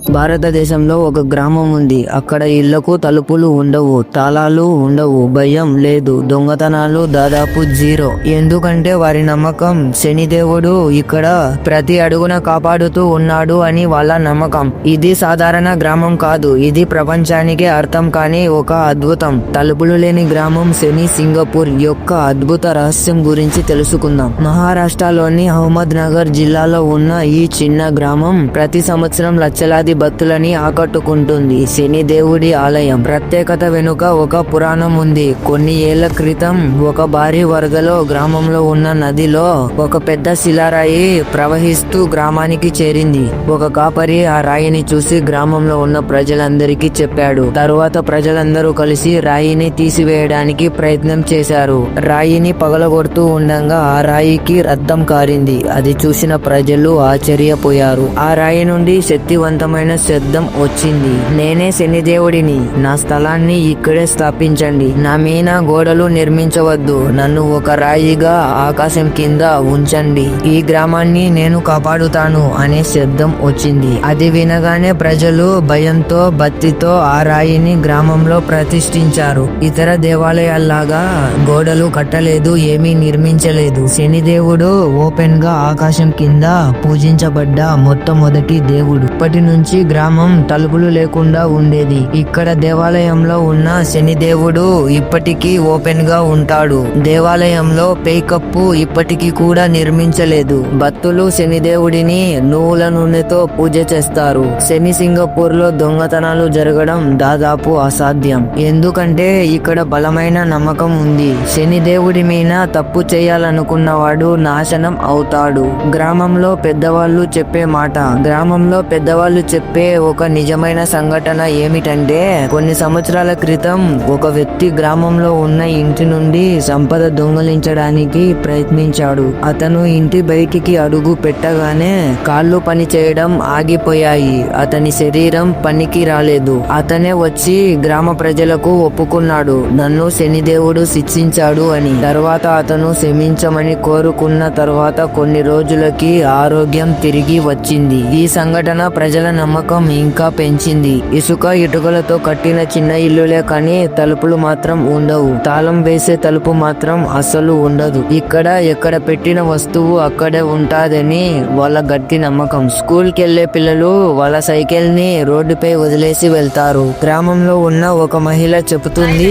భారతదేశంలో ఒక గ్రామం ఉంది. అక్కడ ఇళ్లకు తలుపులు ఉండవు, తాళాలు ఉండవు, భయం లేదు, దొంగతనాలు దాదాపు జీరో. ఎందుకంటే వారి నమ్మకం శనిదేవుడు ఇక్కడ ప్రతి అడుగున కాపాడుతూ ఉన్నాడు అని వాళ్ళ నమ్మకం. ఇది సాధారణ గ్రామం కాదు, ఇది ప్రపంచానికే అర్థం కాని ఒక అద్భుతం. తలుపులు లేని గ్రామం శని సింగపూర్ యొక్క అద్భుత రహస్యం గురించి తెలుసుకుందాం. మహారాష్ట్రలోని అహ్మద్ నగర్ జిల్లాలో ఉన్న ఈ చిన్న గ్రామం ప్రతి సంవత్సరం లక్షలాది భక్తులని ఆకట్టుకుంటుంది. శని దేవుడి ఆలయం ప్రత్యేకత వెనుక ఒక పురాణం ఉంది. కొన్ని ఏళ్ల క్రితం ఒక భారీ వరదలో గ్రామంలో ఉన్న నదిలో ఒక పెద్ద శిలారాయి ప్రవహిస్తూ గ్రామానికి చేరింది. ఒక కాపరి ఆ రాయిని చూసి గ్రామంలో ఉన్న ప్రజలందరికీ చెప్పాడు. తరువాత ప్రజలందరూ కలిసి రాయిని తీసివేయడానికి ప్రయత్నం చేశారు. రాయిని పగలగొడుతూ ఉండగా ఆ రాయికి రక్తం కారింది. అది చూసిన ప్రజలు ఆశ్చర్యపోయారు. ఆ రాయి నుండి శక్తివంతమైన శబ్దం వచ్చింది. నేనే శనిదేవుడిని, నా స్థలాన్ని ఇక్కడే స్థాపించండి, నా మీద గోడలు నిర్మించవద్దు, నన్ను ఒక రాయిగా ఆకాశం కింద ఉంచండి, ఈ గ్రామాన్ని నేను కాపాడుతాను అనే శబ్దం వచ్చింది. అది వినగానే ప్రజలు భయంతో భక్తితో ఆ రాయిని గ్రామంలో ప్రతిష్ఠించారు. ఇతర దేవాలయాల్లాగా గోడలు కట్టలేదు, ఏమీ నిర్మించలేదు. శనిదేవుడు ఓపెన్ గా ఆకాశం కింద పూజించబడ్డ మొట్టమొదటి దేవుడు. ఇప్పటి నుంచి గ్రామం తలుపులు లేకుండా ఉండేది. ఇక్కడ దేవాలయంలో ఉన్న శనిదేవుడు ఇప్పటికీ ఓపెన్ గా ఉంటాడు. దేవాలయంలో పేకప్పు ఇప్పటికీ కూడా నిర్మించలేదు. భక్తులు శనిదేవుడిని నువ్వుల నూనెతో పూజ చేస్తారు. శని సింగపూర్ లో దొంగతనాలు జరగడం దాదాపు అసాధ్యం. ఎందుకంటే ఇక్కడ బలమైన నమ్మకం ఉంది. శనిదేవుడి మీద తప్పు చేయాలనుకున్నవాడు నాశనం అవుతాడు. గ్రామంలో పెద్దవాళ్ళు చెప్పే ఒక నిజమైన సంఘటన ఏమిటంటే, కొన్ని సంవత్సరాల క్రితం ఒక వ్యక్తి గ్రామంలో ఉన్న ఇంటి నుండి సంపద దొంగలించడానికి ప్రయత్నించాడు. అతను ఇంటి బయటికి అడుగు పెట్టగానే కాళ్ళు పని చేయడం ఆగిపోయాయి. అతని శరీరం పనికి రాలేదు. అతనే వచ్చి గ్రామ ప్రజలకు ఒప్పుకున్నాడు, నన్ను శనిదేవుడు శిక్షించాడు అని. తర్వాత అతను క్షమించమని కోరుకున్న తర్వాత కొన్ని రోజులకి ఆరోగ్యం తిరిగి వచ్చింది. ఈ సంఘటన ప్రజల నమ్మకం ఇంకా పెంచింది. ఇసుక ఇటుకలతో కట్టిన చిన్న ఇల్లులే కానీ తలుపులు మాత్రం ఉండవు. తాళం వేసే తలుపు మాత్రం అస్సలు ఉండదు. ఎక్కడ పెట్టిన వస్తువు అక్కడే ఉంటాదని వాళ్ళ గట్టి నమ్మకం. స్కూల్ కెళ్లే పిల్లలు వాళ్ళ సైకిల్ ని రోడ్డుపై వదిలేసి వెళ్తారు. గ్రామంలో ఉన్న ఒక మహిళ చెబుతుంది,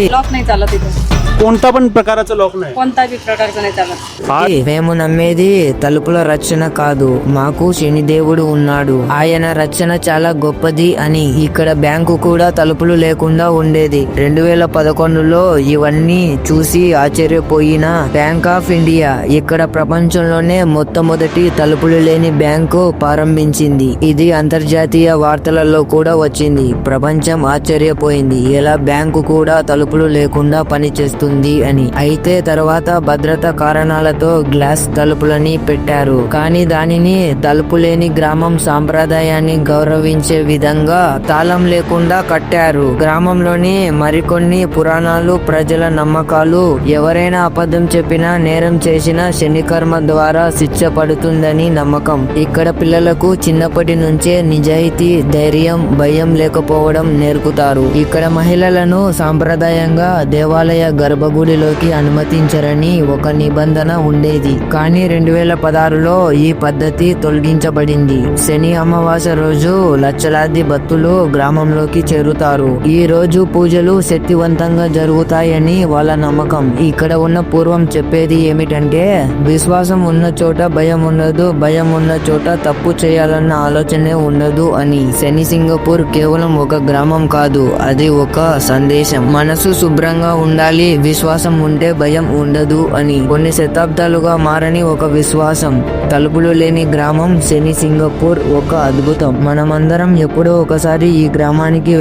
మేము నమ్మేది తలుపుల రక్షణ కాదు, మాకు శనిదేవుడు ఉన్నాడు, ఆయన రక్షణ చాలా గొప్పది అని. ఇక్కడ బ్యాంకు కూడా తలుపులు లేకుండా ఉండేది. 2011లో ఇవన్నీ చూసి ఆశ్చర్యపోయిన బ్యాంక్ ఆఫ్ ఇండియా ఇక్కడ ప్రపంచంలోనే మొట్టమొదటి తలుపులు లేని బ్యాంకు ప్రారంభించింది. ఇది అంతర్జాతీయ వార్తలలో కూడా వచ్చింది. ప్రపంచం ఆశ్చర్యపోయింది, ఎలా బ్యాంకు కూడా తలుపులు లేకుండా పనిచేస్తుంది అని. అయితే తర్వాత భద్రతా కారణాలతో గ్లాస్ తలుపులని పెట్టారు. కానీ దానిని తలుపు లేని గ్రామం సాంప్రదాయాన్ని గౌరవించే విధంగా తాళం లేకుండా కట్టారు. గ్రామంలోని మరికొన్ని పురాణాలు, ప్రజల నమ్మకాలు, ఎవరైనా అబద్ధం చెప్పినా, నేరం చేసిన శనికర్మ ద్వారా శిక్ష పడుతుందని నమ్మకం. ఇక్కడ పిల్లలకు చిన్నప్పటి నుంచే నిజాయితీ, ధైర్యం, భయం లేకపోవడం నేర్పుతారు. ఇక్కడ మహిళలను సాంప్రదాయంగా దేవాలయ గర్భగుడిలోకి అనుమతించరని ఒక నిబంధన ఉండేది. కానీ 2016లో ఈ పద్ధతి తొలగించబడింది. శని అమావాస్య రోజు లక్షలాది భక్తులు గ్రామంలోకి చేరుతారు. ఈ రోజు పూజలు శక్తివంతంగా జరుగుతాయని వాళ్ళ నమ్మకం. ఇక్కడ ఉన్న పూర్వం చెప్పేది ఏమిటంటే, విశ్వాసం ఉన్న చోట భయం ఉండదు, భయం ఉన్న చోట తప్పు చేయాలన్న ఆలోచనే ఉండదు అని. శని సింగపూర్ కేవలం ఒక గ్రామం కాదు, అది ఒక సందేశం. మనసు శుభ్రంగా ఉండాలి, విశ్వాసం ఉంటే భయం ఉండదు అని. కొన్ని శతాబ్దాలుగా మారని ఒక విశ్వాసం. తలుపులు లేని గ్రామం శని సింగపూర్ ఒక అద్భుతం. మనమందరం ఎప్పుడో ఒకసారి ఈ గ్రామానికి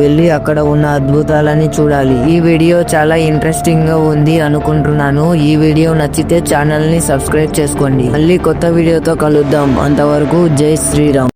వెళ్ళి అక్కడ ఉన్న అద్భుతాలని చూడాలి. ఈ వీడియో చాలా ఇంట్రెస్టింగ్ గా ఉంది అనుకుంటున్నాను. ఈ వీడియో నచ్చితే ఛానల్ ని సబ్స్క్రైబ్ చేసుకోండి. మళ్ళీ కొత్త వీడియోతో కలుద్దాం. అంతవరకు జై శ్రీరామ్.